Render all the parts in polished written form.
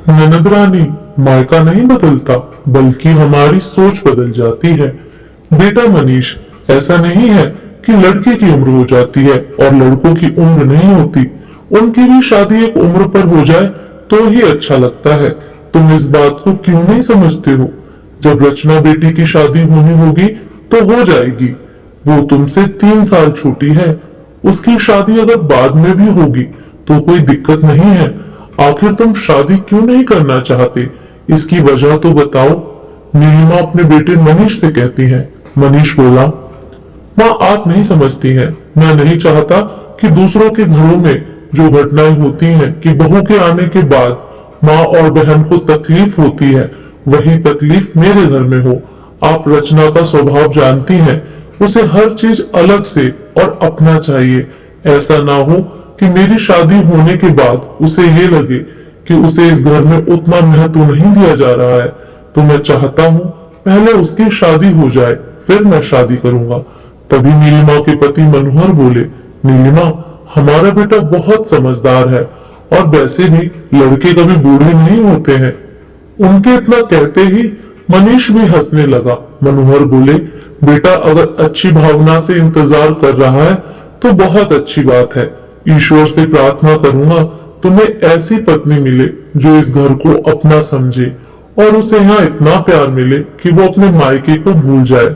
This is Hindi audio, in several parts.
ननद रानी, मायका नहीं बदलता बल्कि हमारी सोच बदल जाती है। बेटा मनीष, ऐसा नहीं है कि लड़के की उम्र हो जाती है और लड़कों की उम्र नहीं होती। उनकी भी शादी एक उम्र पर हो जाए तो ही अच्छा लगता है। तुम इस बात को क्यों नहीं समझते हो? जब रचना बेटी की शादी होनी होगी तो हो जाएगी। वो तुमसे 3 साल छोटी है। उसकी शादी अगर बाद में भी होगी तो कोई दिक्कत नहीं है। आखिर तुम शादी क्यों नहीं करना चाहते? इसकी वजह तो बताओ। नीलिमा अपने बेटे मनीष से कहती है। मनीष बोला, माँ आप नहीं समझती हैं। मैं नहीं चाहता कि दूसरों के घरों में जो घटनाएं होती हैं कि बहू के आने के बाद माँ और बहन को तकलीफ होती है, वही तकलीफ मेरे घर में हो। आप रचना का स्वभाव जानती हैं। उसे हर चीज अलग से और अपना चाहिए। ऐसा ना हो कि मेरी शादी होने के बाद उसे ये लगे कि उसे इस घर में उतना महत्व नहीं दिया जा रहा है। तो मैं चाहता हूँ पहले उसकी शादी हो जाए, फिर मैं शादी करूंगा। तभी नीलिमा के पति मनोहर बोले, नीलिमा, हमारा बेटा बहुत समझदार है और वैसे भी लड़के कभी बूढ़े नहीं होते हैं। उनके इतना कहते ही मनीष भी हंसने लगा। मनोहर बोले, बेटा अगर अच्छी भावना से इंतजार कर रहा है तो बहुत अच्छी बात है। ईश्वर से प्रार्थना करूंगा तुम्हें ऐसी पत्नी मिले जो इस घर को अपना समझे और उसे यहाँ इतना प्यार मिले कि वो अपने मायके को भूल जाए।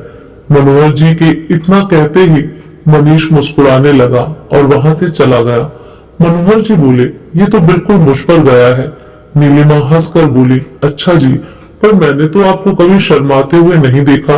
मनोहर जी के इतना कहते ही मनीष मुस्कुराने लगा और वहां से चला गया। मनोहर जी बोले, ये तो बिल्कुल मुझ पर गया है। नीलिमा हंसकर बोली, अच्छा जी, पर मैंने तो आपको कभी शर्माते हुए नहीं देखा।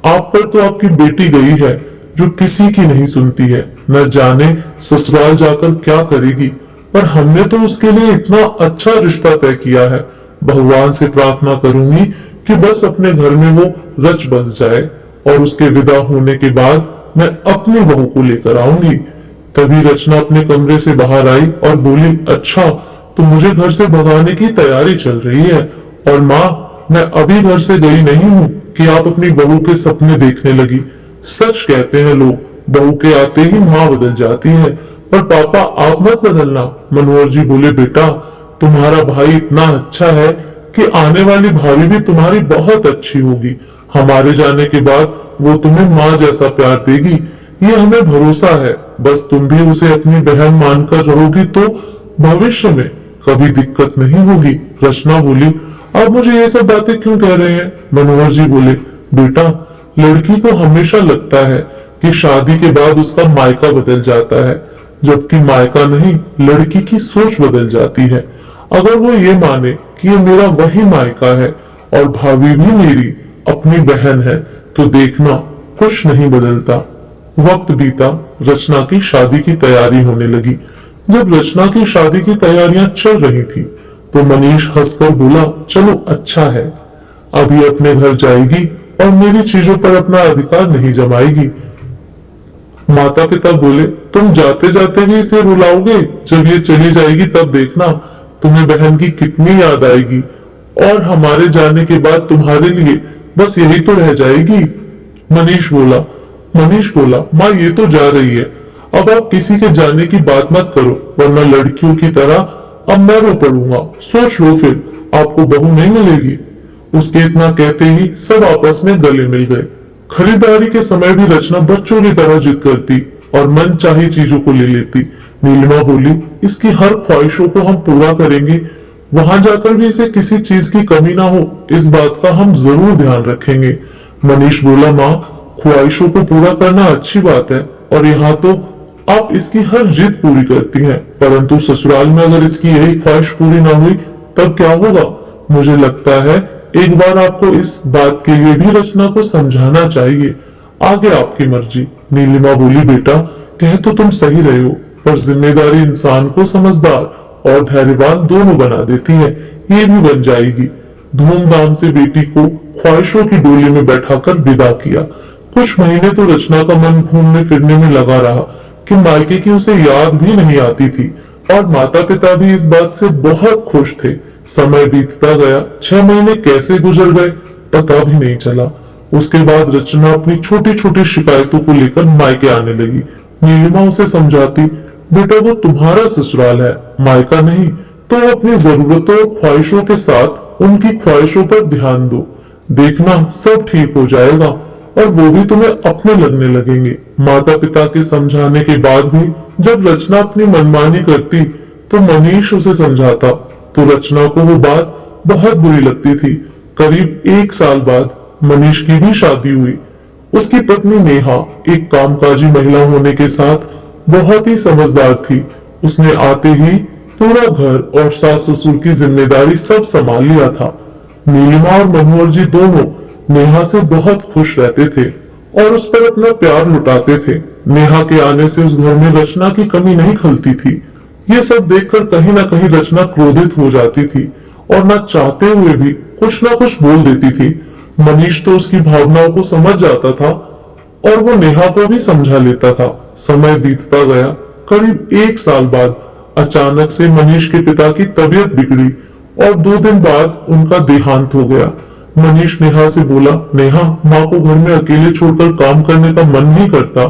आप पर तो आपकी बेटी गई है जो किसी की नहीं सुनती है। न जाने ससुराल जाकर क्या करेगी, पर हमने तो उसके लिए इतना अच्छा रिश्ता तय किया है। भगवान से प्रार्थना करूंगी कि बस अपने घर में वो रच बस जाए और उसके विदा होने के बाद मैं अपनी बहू को लेकर आऊंगी। तभी रचना अपने कमरे से बाहर आई और बोली, अच्छा तो मुझे घर से भगाने की तैयारी चल रही है। और माँ, मैं अभी घर से गई नहीं हूँ कि आप अपनी बहू के सपने देखने लगी। सच कहते हैं लोग, बहू के आते ही माँ बदल जाती है। पर पापा आप मत बदलना। मनोहर जी बोले, बेटा तुम्हारा भाई इतना अच्छा है कि आने वाली भाभी भी तुम्हारी बहुत अच्छी होगी। हमारे जाने के बाद वो तुम्हें माँ जैसा प्यार देगी, ये हमें भरोसा है। बस तुम भी उसे अपनी बहन मानकर रहोगी तो भविष्य में कभी दिक्कत नहीं होगी। रचना बोली, आप मुझे ये सब बातें क्यों कह रहे हैं? मनोहर जी बोले, बेटा लड़की को हमेशा लगता है कि शादी के बाद उसका मायका बदल जाता है, जबकि मायका नहीं, लड़की की सोच बदल जाती है। अगर वो ये माने कि ये मेरा वही मायका है और भाभी भी मेरी अपनी बहन है, तो देखना कुछ नहीं बदलता। वक्त बीता, रचना की शादी की तैयारी होने लगी। जब रचना की शादी की तैयारियां चल रही थी तो मनीष हंसकर बोला, चलो अच्छा है, अभी अपने घर जाएगी और मेरी चीजों पर अपना अधिकार नहीं जमाएगी। माता पिता बोले, तुम जाते जाते भी इसे रुलाओगे, जब ये चली जाएगी तब देखना तुम्हें बहन की कितनी याद आएगी और हमारे जाने के बाद तुम्हारे लिए बस यही तो रह जाएगी। मनीष बोला, माँ ये तो जा रही है, अब आप किसी के जाने की बात मत करो, वरना लड़कियों की तरह अब मैं रो पड़ूंगा। सोच लो फिर, आपको बहू नहीं मिलेगी। उसके इतना कहते ही सब आपस में गले मिल गए। खरीदारी के समय भी रचना बच्चों की तरह जिद करती और मन चाही चीजों को ले लेती। नीलिमा बोली, इसकी हर ख्वाहिशों को हम पूरा करेंगे, वहां जाकर भी इसे किसी चीज की कमी ना हो, इस बात का हम जरूर ध्यान रखेंगे। मनीष बोला, माँ ख्वाहिशों को पूरा करना अच्छी बात है और यहाँ तो आप इसकी हर जिद पूरी करती हैं, परंतु ससुराल में अगर इसकी यही ख्वाहिश पूरी ना हुई तब क्या होगा? मुझे लगता है एक बार आपको इस बात के लिए भी रचना को समझाना चाहिए। आगे आपकी मर्जी। नीलिमा बोली, बेटा कह तो तुम सही रहे हो, पर जिम्मेदारी इंसान को समझदार और धैर्यवान दोनों बना देती है। ये भी बन जाएगी। धूमधाम से बेटी को ख्वाहिशों की डोली में बैठाकर विदा किया। कुछ महीने तो रचना का मन घूमने फिरने में लगा रहा कि मायके की उसे याद भी नहीं आती थी और माता पिता भी इस बात से बहुत खुश थे। समय बीतता गया, 6 महीने कैसे गुजर गए पता भी नहीं चला। उसके बाद रचना अपनी छोटी छोटी शिकायतों को लेकर मायके आने लगी। नीलिमा उसे समझाती, बेटा वो तुम्हारा ससुराल है, मायका नहीं। तो अपनी जरूरतों और ख्वाहिशों के साथ उनकी ख्वाहिशों पर ध्यान दो। देखना सब ठीक हो जाएगा और वो भी तुम्हें अपने लगने लगेंगे। माता पिता के समझाने के बाद भी जब रचना अपनी मनमानी करती तो मनीष उसे समझाता, तो रचना को वो बात बहुत बुरी लगती थी। करीब 1 साल बाद मनीष की भी शादी हुई। उसकी पत्नी नेहा एक कामकाजी महिला होने के साथ बहुत ही समझदार थी। उसने आते ही पूरा घर और सास ससुर की जिम्मेदारी सब संभाल लिया था। नीलिमा और मनोहर जी दोनों नेहा से बहुत खुश रहते थे और उस पर अपना प्यार लुटाते थे। नेहा के आने से उस घर में रचना की कमी नहीं खलती थी। ये सब देखकर कहीं ना कहीं रचना क्रोधित हो जाती थी और न चाहते हुए भी कुछ ना कुछ बोल देती थी। मनीष तो उसकी भावनाओं को समझ जाता था और वो नेहा को भी समझा लेता था। समय बीतता गया। करीब 1 साल बाद अचानक से मनीष के पिता की तबीयत बिगड़ी और 2 दिन बाद उनका देहांत हो गया। मनीष नेहा से बोला, नेहा, माँ को घर में अकेले छोड़कर काम करने का मन नहीं करता।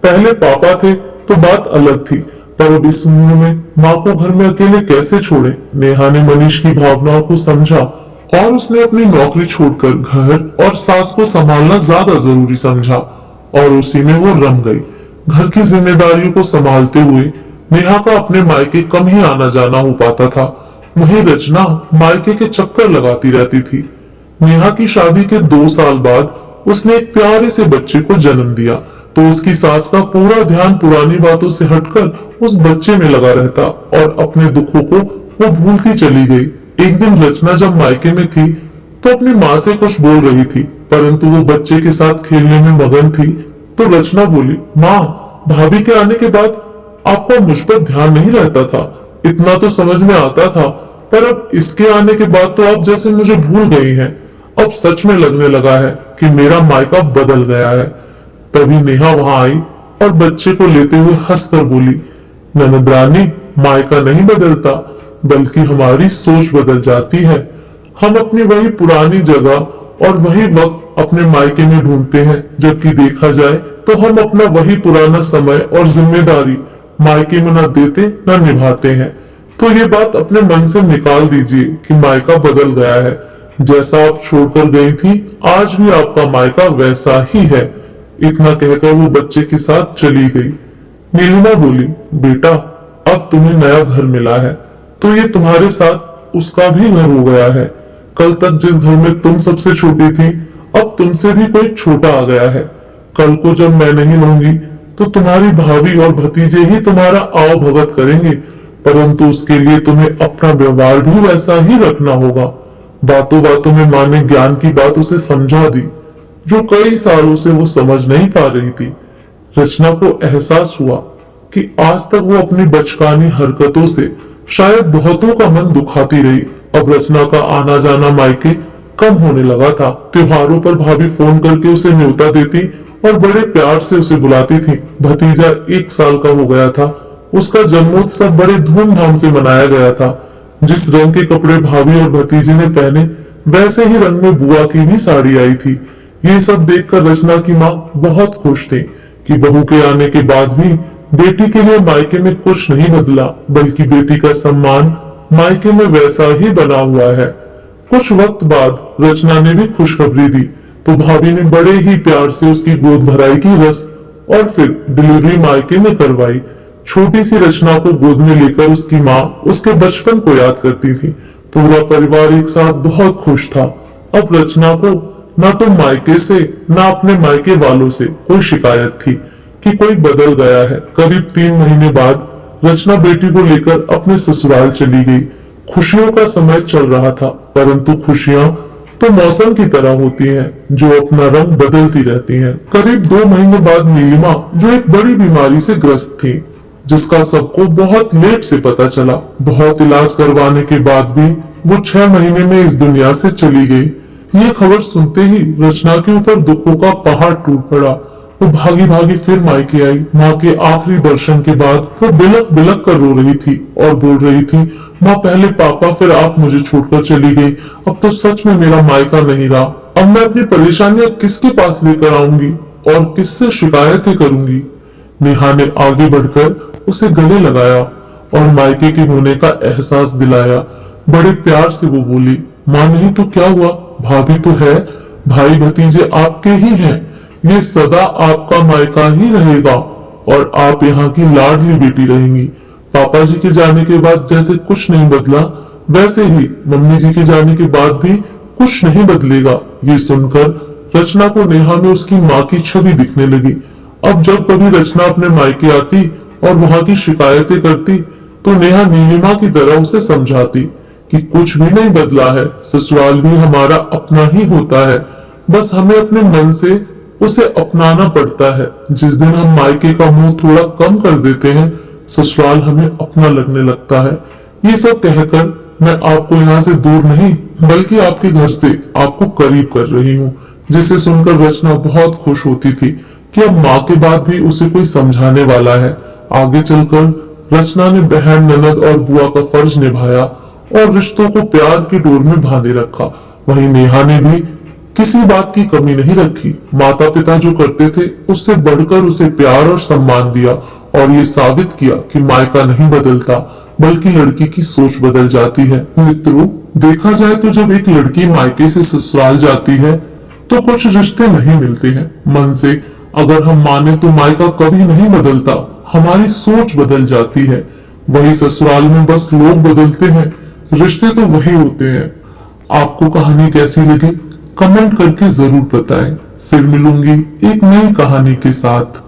पहले पापा थे तो बात अलग थी, पर अब इस उम्र में माँ को घर में अकेले कैसे छोड़े। नेहा ने मनीष की भावनाओं को समझा और उसने अपनी नौकरी छोड़कर घर और सास को संभालना ज्यादा जरूरी समझा और उसी में वो रम गई। घर की जिम्मेदारियों को संभालते हुए नेहा का अपने मायके कम ही आना जाना हो पाता था। वहीं रचना मायके के चक्कर लगाती रहती थी। नेहा की शादी के 2 साल बाद उसने एक प्यारे से बच्चे को जन्म दिया, तो उसकी सास का पूरा ध्यान पुरानी बातों से हटकर उस बच्चे में लगा रहता और अपने दुखों को वो भूलती चली गई। एक दिन रचना जब मायके में थी तो अपनी माँ से कुछ बोल रही थी, परंतु वो बच्चे के साथ खेलने में मगन थी। तो रचना बोली, माँ, भाभी के आने के बाद आपका मुझ पर ध्यान नहीं रहता था। इतना तो समझ में आता था, पर अब इसके आने के बाद तो आप जैसे मुझे भूल गई हैं। अब सच में लगने लगा है कि मेरा मायका बदल गया है। तभी नेहा वहां आई और बच्चे को लेते हुए हंसकर बोली, ननद रानी, मायका नहीं बदलता, बल्कि हमारी सोच बदल जाती है। हम अपनी वही पुरानी जगह और वही वक्त अपने मायके में ढूंढते हैं, जबकि देखा जाए तो हम अपना वही पुराना समय और जिम्मेदारी मायके में न देते न निभाते हैं। तो ये बात अपने मन से निकाल दीजिए कि मायका बदल गया है। जैसा आप छोड़कर गई थी, आज भी आपका मायका वैसा ही है। इतना कहकर वो बच्चे के साथ चली गई। नीलिमा बोली, बेटा, अब तुम्हें नया घर मिला है तो ये तुम्हारे साथ उसका भी घर हो गया है। कल तक जिस घर में तुम सबसे छोटी थी, अब तुमसे भी कोई छोटा आ गया है। कल को जब मैं नहीं रहूंगी तो तुम्हारी भाभी और भतीजे ही तुम्हारा आओ भगत करेंगे, परंतु उसके लिए तुम्हें अपना व्यवहार भी वैसा ही रखना होगा। बातों बातों में माँ ने ज्ञान की बात उसे समझा दी, जो कई सालों से वो समझ नहीं पा रही थी। रचना को एहसास हुआ कि आज तक वो अपनी बचकानी हरकतों से शायद बहुतों का मन दुखाती रही। अब रचना का आना जाना मायके कम होने लगा था। त्योहारों पर भाभी फोन करके उसे न्योता देती और बड़े प्यार से उसे बुलाती थी। भतीजा 1 साल का हो गया था। उसका जन्मोत्सव बड़े धूमधाम से मनाया गया था। जिस रंग के कपड़े भाभी और भतीजे ने पहने, वैसे ही रंग में बुआ की भी साड़ी आई थी। ये सब देखकर रचना की माँ बहुत खुश थी कि बहू के आने के बाद भी बेटी के लिए मायके में कुछ नहीं बदला, बल्कि बेटी का सम्मान मायके में वैसा ही बना हुआ है। कुछ वक्त बाद रचना ने भी खुशखबरी दी, तो भाभी ने बड़े ही प्यार से उसकी गोद भराई की रस्म और फिर डिलीवरी मायके में करवाई। छोटी सी रचना को गोद में लेकर उसकी माँ उसके बचपन को याद करती थी। पूरा परिवार एक साथ बहुत खुश था। अब रचना को ना तो मायके से ना अपने मायके वालों से कोई शिकायत थी कि कोई बदल गया है। करीब 3 महीने बाद रचना बेटी को लेकर अपने ससुराल चली गई। खुशियों का समय चल रहा था, परंतु खुशियां तो मौसम की तरह होती हैं, जो अपना रंग बदलती रहती हैं। करीब 2 महीने बाद नीलिमा, जो एक बड़ी बीमारी से ग्रस्त थी, जिसका सबको बहुत लेट से पता चला, बहुत इलाज करवाने के बाद भी वो 6 महीने में इस दुनिया से चली गई। ये खबर सुनते ही रचना के ऊपर दुखों का पहाड़ टूट पड़ा। वो भागी भागी फिर मायके आई। माँ के आखिरी दर्शन के बाद वो बिलख बिलख कर रो रही थी और बोल रही थी, माँ, पहले पापा, फिर आप मुझे छोड़कर चली गई। अब तो सच में मेरा मायका नहीं रहा। अब मैं अपनी परेशानियां किसके पास लेकर आऊंगी और किससे शिकायतें करूंगी। नेहा ने आगे बढ़कर उसे गले लगाया और मायके के होने का एहसास दिलाया। बड़े प्यार से वो बोली, माँ नहीं तो क्या हुआ, भाभी तो है, भाई भतीजे आपके ही हैं, ये सदा आपका मायका ही रहेगा और आप यहाँ की लाडली बेटी रहेंगी। पापा जी के जाने के बाद जैसे कुछ नहीं बदला, वैसे ही मम्मी जी के जाने के बाद भी कुछ नहीं बदलेगा। ये सुनकर रचना को नेहा में उसकी माँ की छवि दिखने लगी। अब जब कभी रचना अपने मायके आती और वहां की शिकायतें करती तो नेहा नीलिमा की तरह उसे समझाती कि कुछ भी नहीं बदला है, ससुराल भी हमारा अपना ही होता है, बस हमें अपने मन से उसे अपनाना पड़ता है। जिस दिन हम मायके का मुंह थोड़ा कम कर देते हैं, ससुराल हमें अपना लगने लगता है। ये सब कहकर मैं आपको यहाँ से दूर नहीं बल्कि आपके घर से आपको करीब कर रही हूँ, जिसे सुनकर रचना बहुत खुश होती थी कि अब माँ के बाद भी उसे कोई समझाने वाला है। आगे चलकर रचना ने बहन, ननद और बुआ का फर्ज निभाया और रिश्तों को प्यार की डोर में बांधे रखा। वहीं नेहा ने भी किसी बात की कमी नहीं रखी। माता पिता जो करते थे उससे बढ़कर उसे प्यार और सम्मान दिया और ये साबित किया कि मायका नहीं बदलता बल्कि लड़की की सोच बदल जाती है। मित्रों, देखा जाए तो जब एक लड़की मायके से ससुराल जाती है तो कुछ रिश्ते नहीं मिलते हैं मन से। अगर हम माने तो मायका कभी नहीं बदलता, हमारी सोच बदल जाती है। वही ससुराल में बस लोग बदलते हैं, रिश्ते तो वही होते हैं। आपको कहानी कैसी लगी कमेंट करके जरूर बताएं। फिर मिलूंगी एक नई कहानी के साथ।